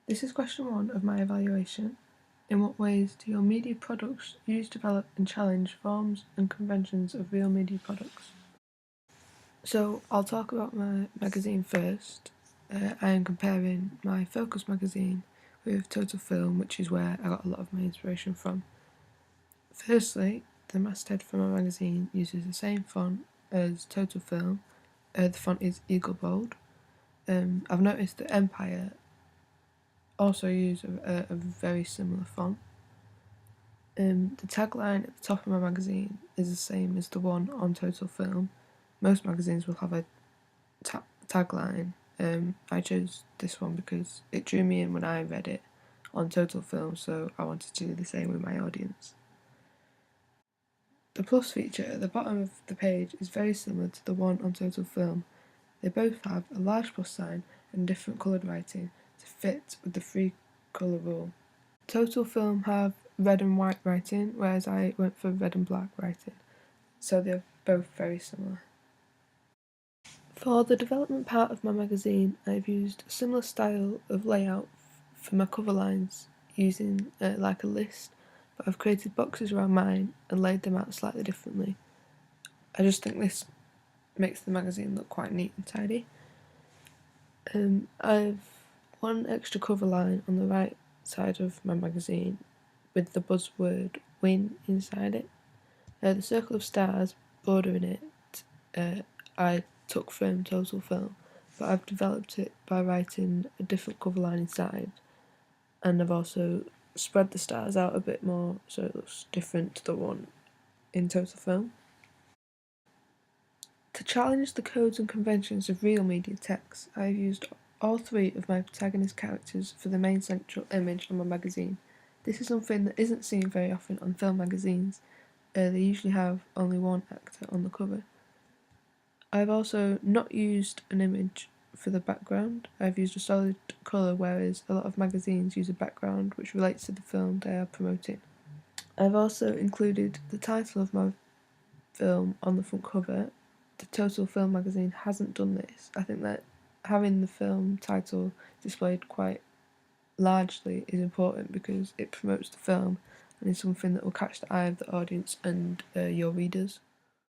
This is question 1 of my evaluation. In what ways do your media products use, develop and challenge forms and conventions of real media products? So I'll talk about my magazine first. I am comparing my Focus magazine with Total Film, which is where I got a lot of my inspiration from. Firstly, the masthead for my magazine uses the same font as Total Film. The font is Eagle Bold. I've noticed that Empire also use a very similar font. The tagline at the top of my magazine is the same as the one on Total Film. Most magazines will have a tagline. I chose this one because it drew me in when I read it on Total Film, so I wanted to do the same with my audience. The plus feature at the bottom of the page is very similar to the one on Total Film. They both have a large plus sign and different coloured writing to fit with the 3-colour rule. Total Film have red and white writing, whereas I went for red and black writing, so they're both very similar. For the development part of my magazine, I've used a similar style of layout for my cover lines, using like a list, but I've created boxes around mine and laid them out slightly differently. I just think this makes the magazine look quite neat and tidy. I've one extra cover line on the right side of my magazine with the buzzword win inside it. The circle of stars bordering it I took from Total Film, but I've developed it by writing a different cover line inside, and I've also spread the stars out a bit more so it looks different to the one in Total Film. To challenge the codes and conventions of real media text, I have used all 3 of my protagonist characters for the main central image on my magazine. This is something that isn't seen very often on film magazines. They usually have only one actor on the cover. I've also not used an image for the background. I've used a solid colour, whereas a lot of magazines use a background which relates to the film they are promoting. I've also included the title of my film on the front cover. The Total Film magazine hasn't done this. I think that having the film title displayed quite largely is important because it promotes the film and is something that will catch the eye of the audience and your readers.